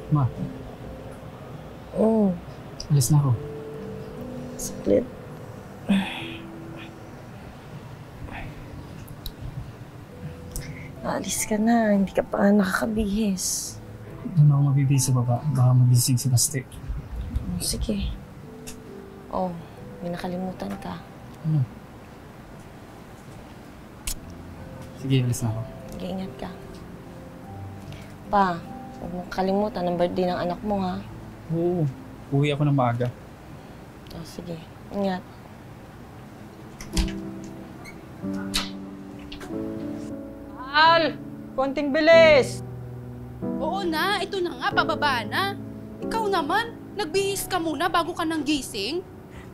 Ma. Oo. Alis na ako. Saglit. Alis ka na, hindi ka pa nakakabihis. Doon ako mabibihis sa baba. Baka magising si Basti. Sige. Oh, may nakalimutan ka. Ano? Sige, alis na ako. Sige, ingat ka. Pa, huwag mong kalimutan ang birthday ng anak mo, ha? Oo. Uwi ako ng maaga. Oh, sige. Ingat. Al! Konting bilis! Oo na, ito na nga, pababa na. Ikaw naman, nagbihis ka muna bago ka nang gising.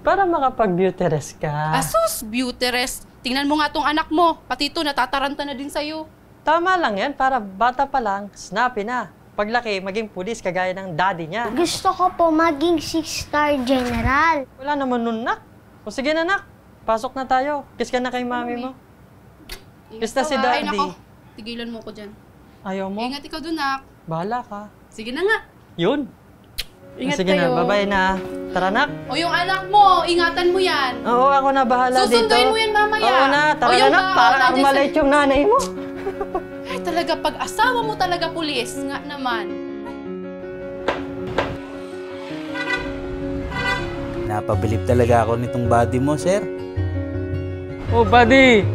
Para makapag-beauty rest ka. Asus, beauty rest. Tingnan mo nga tong anak mo, pati ito natataranta na din sa'yo. Tama lang yan, para bata pa lang, snappy na. Paglaki, maging pulis kagaya ng daddy niya. Gusto ko po maging 6-star general. Wala naman nun, nak. O sige na, nak. Pasok na tayo. Kiss ka na kay mami mo. Kiss na si Ay, daddy. nako. Tigilan mo ko dyan. Ayaw mo? Ingat ikaw dun, nak. Bahala ka. Sige na nga. Yun. Ingat Sige kayo. na, bye-bye na. Tara, nak. O yung anak mo, ingatan mo yan. Oo, ako na bahala dito. Susunduin mo yan mamaya. Oo na, tara na, nak. Parang ako maliit yung nanay mo. Ay, talaga, pag asawa mo talaga pulis, nga naman. Napabilib talaga ako nitong body mo, sir. Oh, buddy!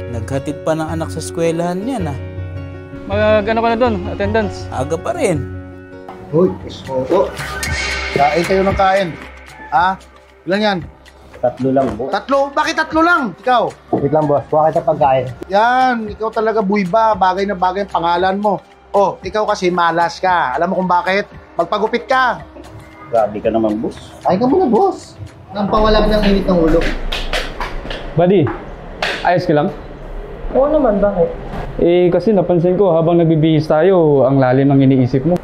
Naghatid pa ng anak sa eskwelahan yan, ah. Mag-ano ka na doon? Attendance? Aga pa rin. Uy, oo. Kain kayo ng kain. Ha? Ilan yan? 3 lang, boss. 3? Bakit 3 lang? Ikaw? Wait lang, boss. Kuha kita pagkain. Yan, ikaw talaga buiba. Bagay na bagay ang pangalan mo. Oh, ikaw kasi malas ka. Alam mo kung bakit? Magpagupit ka. Grabe ka naman, boss. Kain ka muna, boss. Nang pawala ng init ng ulo. Buddy, ayos ka lang? Oo naman, bakit? Eh, kasi napansin ko habang nagbibihis tayo, ang lalim ng iniisip mo.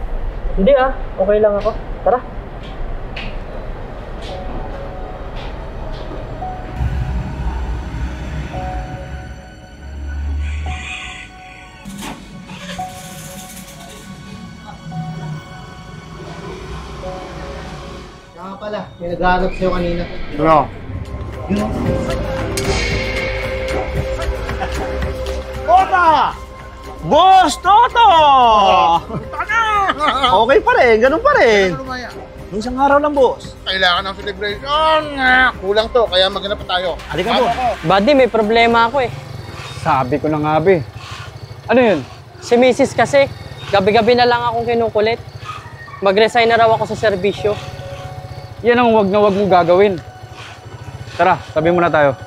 Hindi okay lang ako. Tara. Kaya pala, may naghahanap sa'yo kanina. Ano? Tota! Boss Toto! Okay pa rin, ganun pa rin. Nung isang araw lang, boss. Kailangan ng celebration. Kulang to, kaya maghanap pa tayo. Halika, boss. Buddy, may problema ako eh. Sabi ko na nga, be. Ano yun? Si Mrs. kasi, gabi-gabi na lang akong kinukulit. Mag-resign na raw ako sa serbisyo. Yan ang wag na wag mo gagawin. Tara, tabi muna tayo.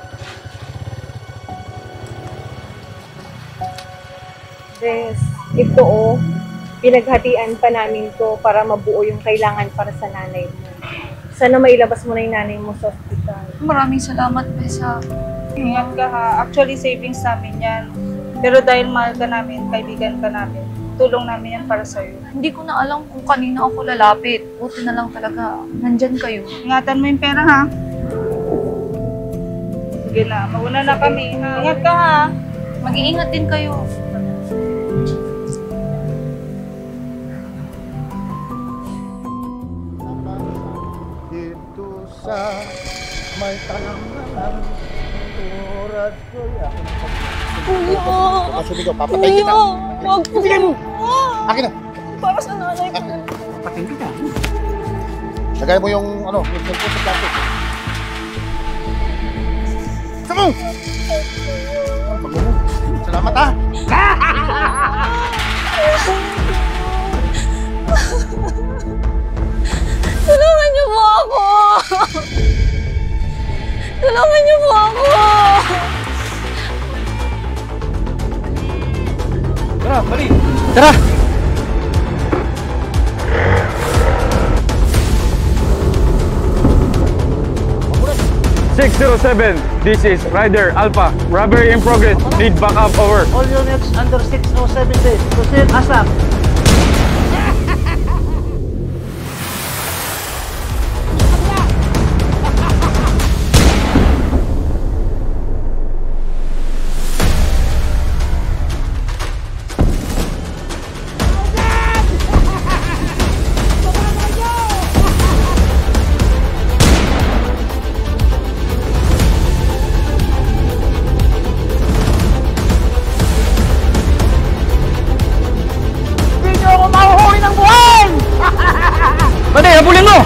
Des, ito pinaghatian pa namin to para mabuo yung kailangan para sa nanay mo. Sana mailabas mo na yung nanay mo sa ospital. Maraming salamat, Besa. Ingat ka ha. Actually, savings namin yan. Pero dahil mahal ka namin, kaibigan ka namin, tulong namin yan para sa'yo. Hindi ko na alam kung kanina ako lalapit. Buti na lang talaga. Nandyan kayo. Ingatan mo yung pera ha. Sige na, mauna na kami. Ingat ka ha. Mag-iingat din kayo. Dito sa may tanang-tanang turad ko yan. Kuya! Masubi ko, papatay kita. Wag po! Bigay mo! Akin na! Para sa nanay ko. Papatay kita. Lagay mo yung, yung cellphone sa plastic. Sama mo! Salamat ha! Tulungan niyo po ako! Tulungan niyo po ako! Tara, bali! Tara! Six! 607, this is Rider Alpha. Robbery in progress. Need backup, over. All units under 607 days. Proceed ASAP. Pwede, habulin mo!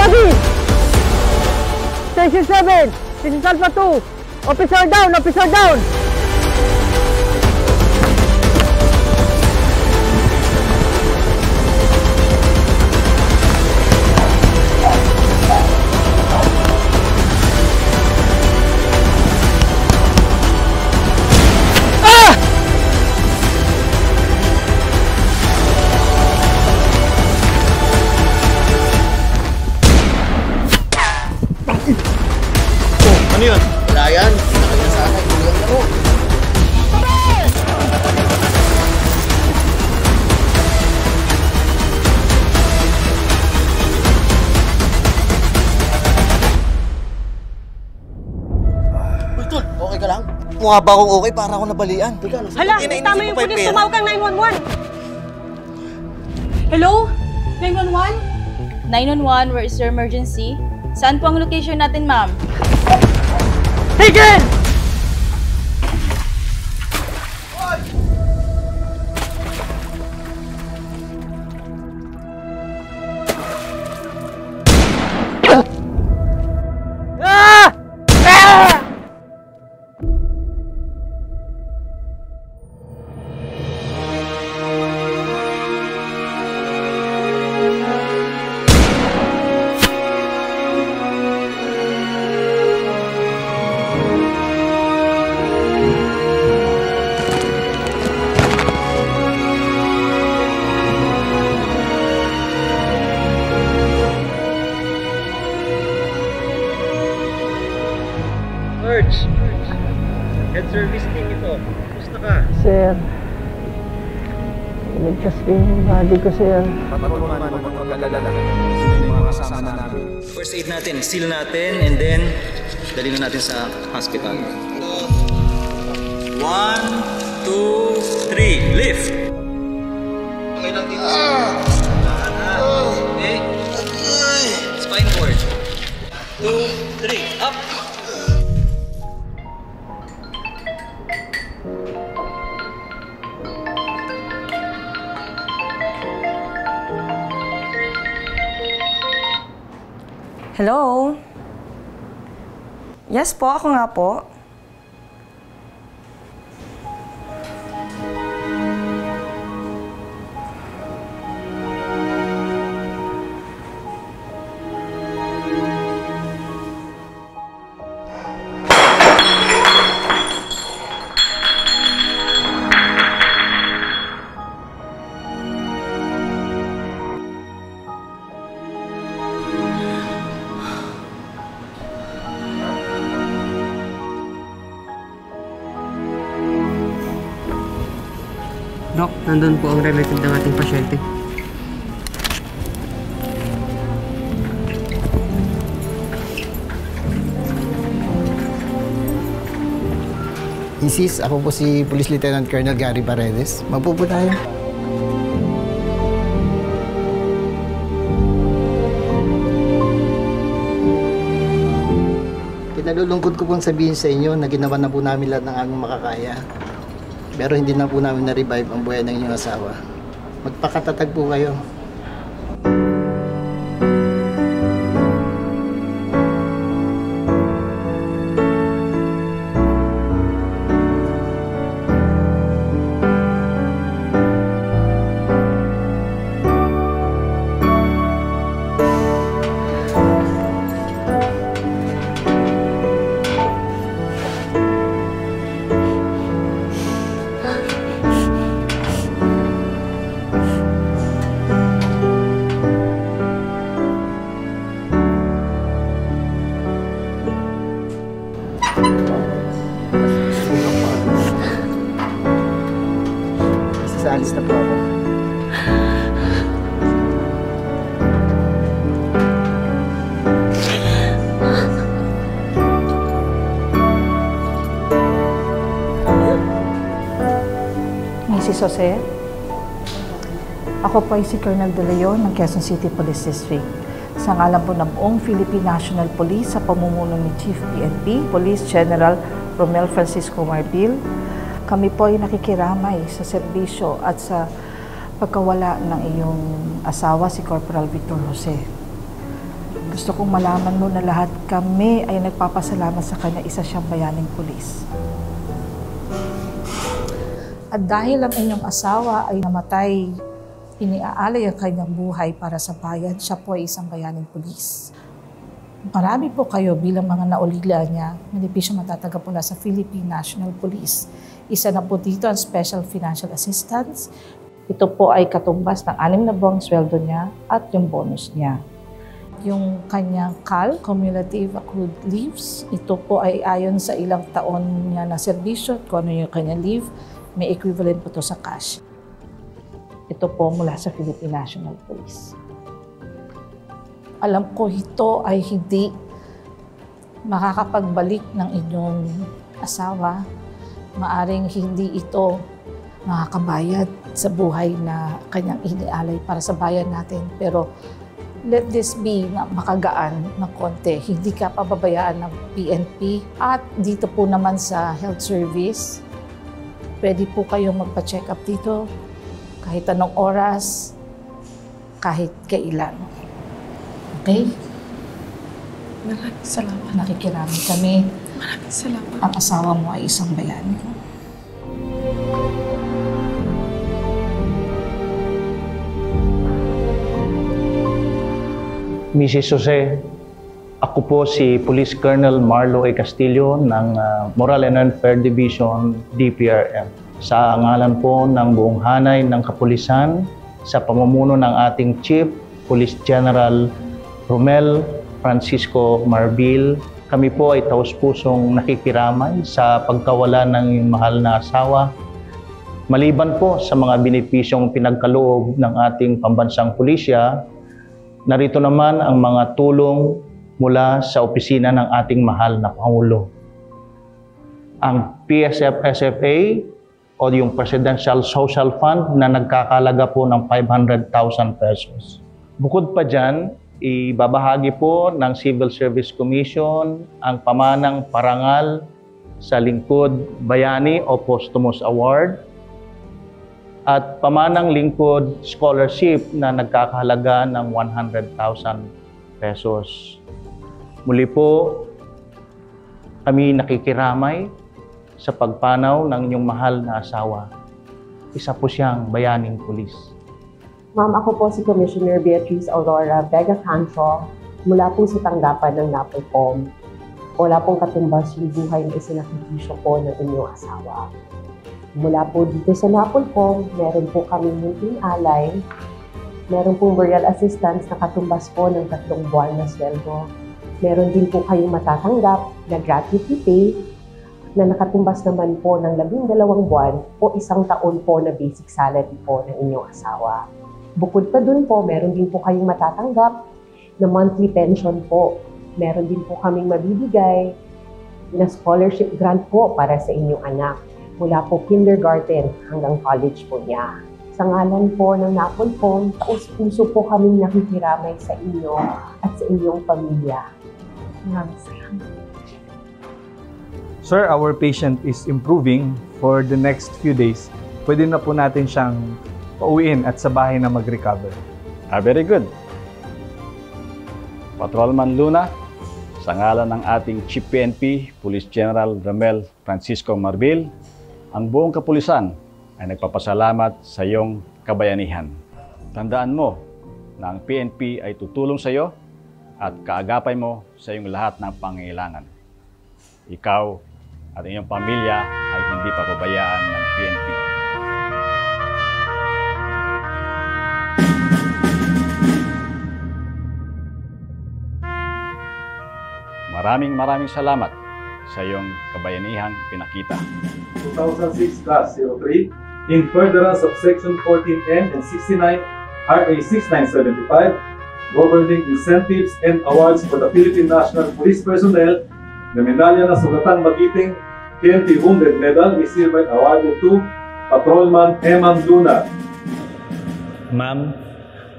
Buggy! Station 7! This is Alpha 2! Officer down! Officer down! Ano yun? Wala yan. Nakanya sa akin. Hindi ang laro. Tol, okay ka lang? Mukha ba akong okay para ako nabalian? Hala, tama yung pulis. Tumawag kang 911. Hello? 911? 911, where is your emergency? Saan po ang location natin, ma'am? Taken! Head service team ito. Gusto ka? Sir, iligtas ko yung body ko, sir. First aid natin, seal natin, and then dali na natin sa hospital. 1, 2, 3, lift! Okay lang dito. Okay. Spine cord. 2, 3, up! Hello? Yes po, ako nga po. Doc, nandun po ang relative ng ating pasyente. Isis, ako po si Police Lieutenant Colonel Gary Paredes. Mapupo tayo. Pinalulungkot ko pong sabihin sa inyo na ginawa na po namin lahat ng aming makakaya. Pero hindi na po namin na-revive ang buhay ng inyong asawa. Magpakatatag po kayo. Alis na po ako. Mrs. Jose, ako po ay si Colonel De Leon ng Quezon City Police District. Sa ngalan po ng buong Philippine National Police sa pamumuno ni Chief PNP, Police General Romel Francisco Marbil, kami po ay nakikiramay sa serbisyo at sa pagkawala ng iyong asawa, si Corporal Victor Jose. Gusto kong malaman mo na lahat kami ay nagpapasalamat sa kanya, isa siyang bayaning pulis. At dahil ang inyong asawa ay namatay, iniaalay ang kanyang buhay para sa bayan, siya po ay isang bayaning pulis. Marami po kayo bilang mga naulila niya, benepisyo matatanggap mula sa Philippine National Police. Isa na po dito ang Special Financial Assistance. Ito po ay katumbas ng 6 na buwang sweldo niya at yung bonus niya. Yung kanyang CAL, Cumulative Accrued Leaves, ito po ay ayon sa ilang taon niya na serbisyo, kung ano yung kanyang leave, may equivalent po to sa cash. Ito po mula sa Philippine National Police. Alam ko ito ay hindi makakapagbalik ng inyong asawa. Maaring hindi ito makakabayad sa buhay na kanyang inialay para sa bayan natin. Pero let this be na makagaan ng konti. Hindi ka pababayaan ng PNP. At dito po naman sa health service, pwede po kayong magpa-check up dito kahit anong oras, kahit kailan. Okay? Maraming salamat. Nakikirami kami. Maraming salamat. Ang asawa mo ay isang bayani. Mrs. Jose, ako po si Police Colonel Marlo A. Castillo ng Moral and Unfair Division, DPRM. Sa ngalan po ng buong hanay ng kapulisan, sa pamumuno ng ating Chief Police General Romel Francisco Marbil, kami po ay taus-pusong nakikiramay sa pagkawala ng iyong mahal na asawa. Maliban po sa mga benepisyong pinagkaloob ng ating pambansang pulisya, narito naman ang mga tulong mula sa opisina ng ating mahal na Pangulo. Ang PSF-SFA o yung Presidential Social Fund na nagkakalaga po ng 500,000 pesos. Bukod pa dyan, ibabahagi po ng Civil Service Commission ang pamanang parangal sa Lingkod Bayani o Posthumous Award at pamanang lingkod scholarship na nagkakahalaga ng 100,000 pesos. Muli po, kami nakikiramay sa pagpanaw ng inyong mahal na asawa. Isa po siyang bayaning pulis. Ma'am, ako po si Commissioner Beatrice Aurora Vega Cancho mula po sa tanggapan ng NAPOLCOM. Wala pong katumbas yung buhay na isinakripisyo po ng inyong asawa. Mula po dito sa NAPOLCOM, meron po kami munting alay, meron pong burial assistance na katumbas po ng 3 buwan na sweldo. Meron din po kayong matatanggap na gratuity pay na nakatumbas naman po ng 12 buwan o 1 taon po na basic salary po ng inyong asawa. Bukod pa dun po, meron din po kayong matatanggap na monthly pension po. Meron din po kaming mabibigay na scholarship grant po para sa inyong anak. Mula po kindergarten hanggang college po niya. Sa ngalan po ng NAPOLCOM, taus-puso po kaming nakikiramay sa inyo at sa inyong pamilya. Maraming salamat. Sir, our patient is improving for the next few days. Pwede na po natin siyang pauwiin at sa bahay na mag-recover. Very good. Patrolman Luna, sa ngalan ng ating Chief PNP, Police General Ramel Francisco Marbil, ang buong kapulisan ay nagpapasalamat sa iyong kabayanihan. Tandaan mo na ang PNP ay tutulong sa iyo at kaagapay mo sa iyong lahat ng pangangailangan. Ikaw at iyong pamilya ay hindi papabayaan ng PNP. Maraming salamat sa iyong kabayanihang pinakita. 2006-03 in furtherance of Section 14N and 69 RA 6975 governing incentives and awards for the Philippine National Police personnel, the medalya ng Sugatang Magiting PNP Wounded Medal is hereby awarded to Patrolman Eman Luna. Ma'am,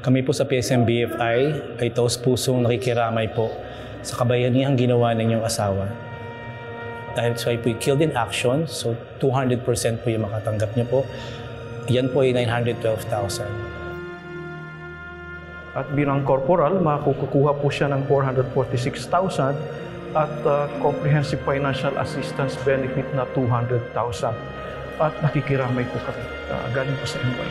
kami po sa PSM-BFI ay taos-pusong nakikiramay po sa kabayanihang ginawa ng inyong asawa. Dahil siya po killed in action, so 200% po yung makatanggap niyo po. Yan po ay 912,000. At bilang corporal, makukuha po siya ng 446,000 at comprehensive financial assistance benefit na 200,000. At nakikiramay po kami. Galing po sa MY.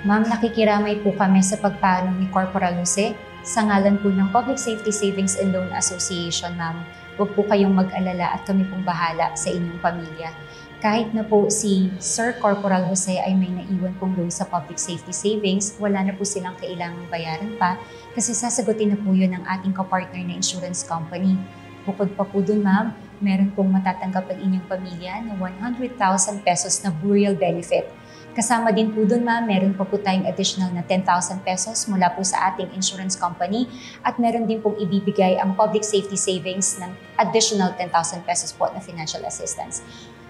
Ma'am, nakikiramay po kami sa pagpaano ni Corporal Jose sa ngalan po ng Public Safety Savings and Loan Association, ma'am. Huwag po kayong mag-alala at kami pong bahala sa inyong pamilya. Kahit na po si Sir Corporal Jose ay may naiwan pong loan sa Public Safety Savings, wala na po silang kailangang bayaran pa kasi sasagutin na po yun ng ating kapartner na insurance company. Bukod pa po dun, ma'am, meron pong matatanggap ang inyong pamilya na 100,000 pesos na burial benefit. Kasama din po dun, ma'am, meron pa po tayong additional na 10,000 pesos mula po sa ating insurance company at meron din pong ibibigay ang Public Safety Savings ng additional 10,000 pesos po na financial assistance.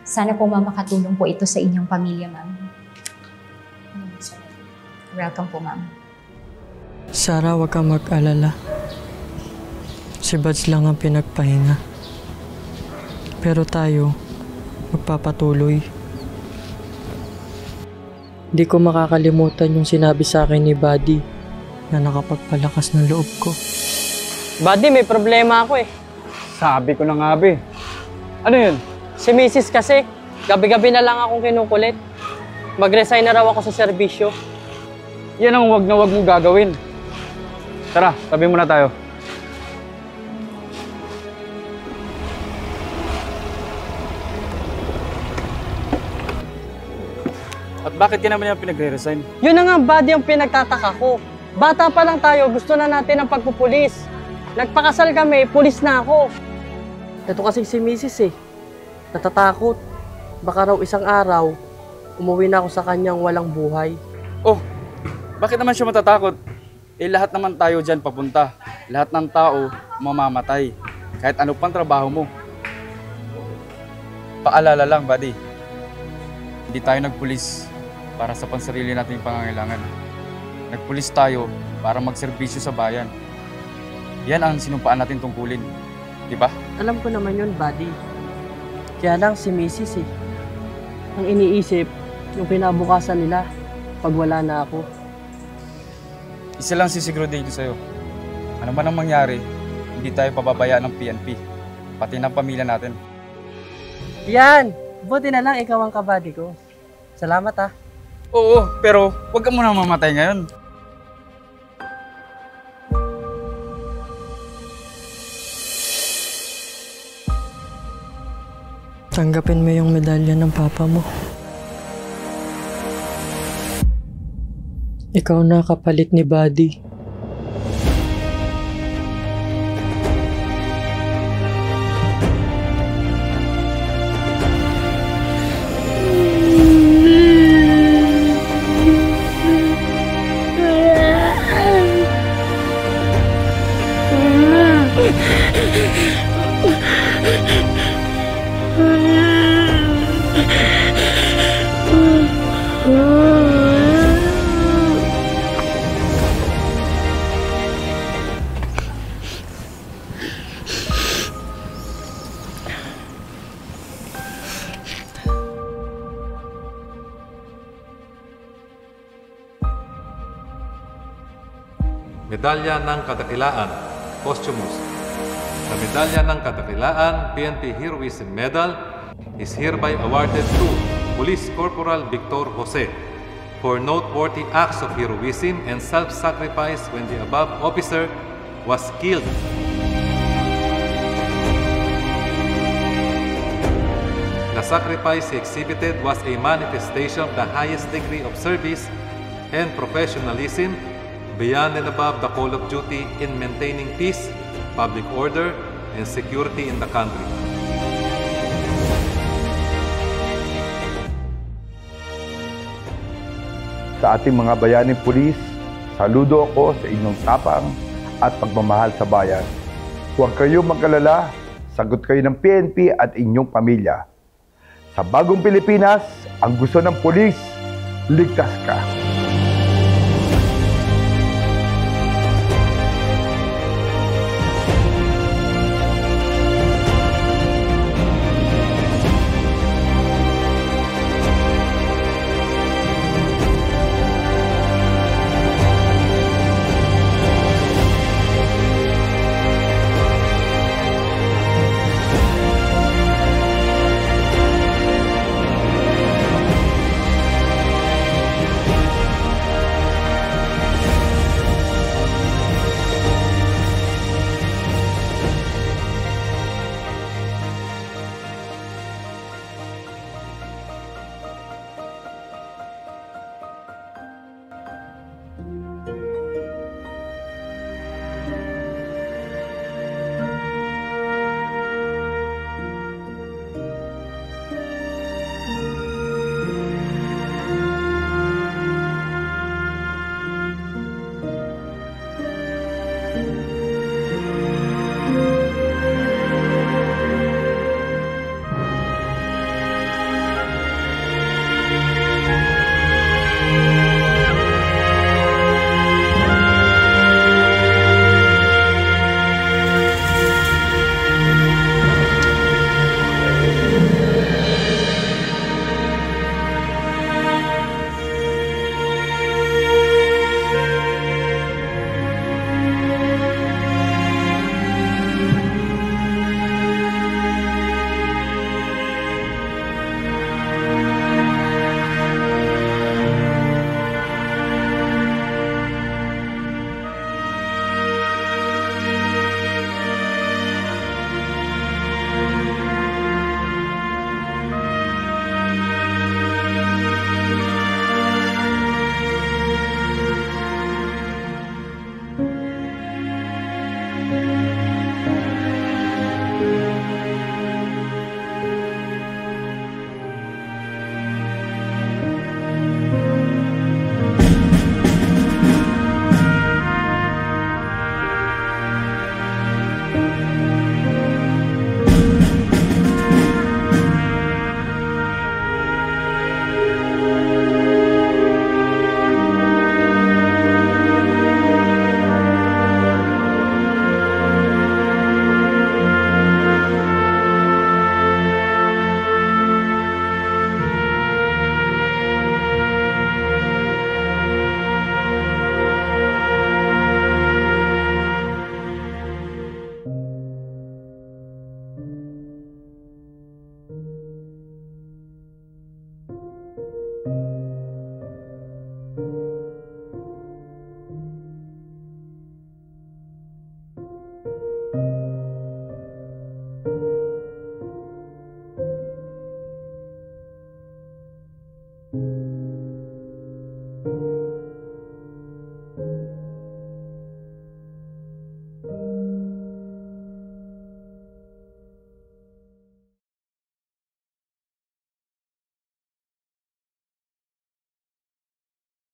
Sana po, ma'am, makatulong po ito sa inyong pamilya, ma'am. Welcome po, ma'am. Sarah, huwag kang mag-alala. Si Buds lang ang pinagpahinga. Pero tayo, magpapatuloy. Di ko makakalimutan yung sinabi sa akin ni Buddy na nakapagpalakas ng loob ko. Buddy, may problema ako eh. Sabi ko na nga, be. Ano yun? Si Mrs. kasi, gabi-gabi na lang akong kinukulit. Mag-resign na raw ako sa serbisyo. Yan ang wag na wag mo gagawin. Tara, tabi muna tayo. At bakit ka naman yung pinagre-resign? Yun na nga, buddy, ang pinagtataka ko. Bata pa lang tayo, gusto na natin ng pagpupulis. Nagpakasal kami, pulis na ako. Ito kasi si Mrs. eh. Natatakot. Baka raw isang araw, umuwi na ako sa kanyang walang buhay. Oh, bakit naman siya matatakot? Eh lahat naman tayo dyan papunta. Lahat ng tao mamamatay. Kahit ano pang trabaho mo. Paalala lang, buddy. Hindi tayo nagpulis para sa pansarili nating pangangailangan. Nagpulis tayo para magserbisyo sa bayan. Yan ang sinumpaan natin tungkulin. Di ba? Alam ko naman yun, buddy. Kaya lang si Mrs. eh. Ang iniisip, yung pinabukasan nila pag wala na ako. Isa lang sisiguro dito sa'yo. Ano man ang mangyari, hindi tayo pababayaan ng PNP. Pati ng pamilya natin. Yan! Buti na lang ikaw ang kabady ko. Salamat ah. Oo, pero huwag ka muna mamatay ngayon. Tanggapin mo yung medalya ng papa mo. Ikaw na kapalit ni Buddy. Medalya ng Kadakilaan, posthumous. The Medalya ng Kadakilaan, PNP Heroism Medal, is hereby awarded to Police Corporal Victor Jose for noteworthy acts of heroism and self-sacrifice when the above officer was killed. The sacrifice he exhibited was a manifestation of the highest degree of service and professionalism beyond and above the call of duty in maintaining peace, public order, and security in the country. Sa ating mga bayaning pulis, saludo ako sa inyong tapang at pagmamahal sa bayan. Huwag kayong mag-alala, sagot kayo ng PNP at inyong pamilya. Sa bagong Pilipinas, ang gusto ng pulis, ligtas ka.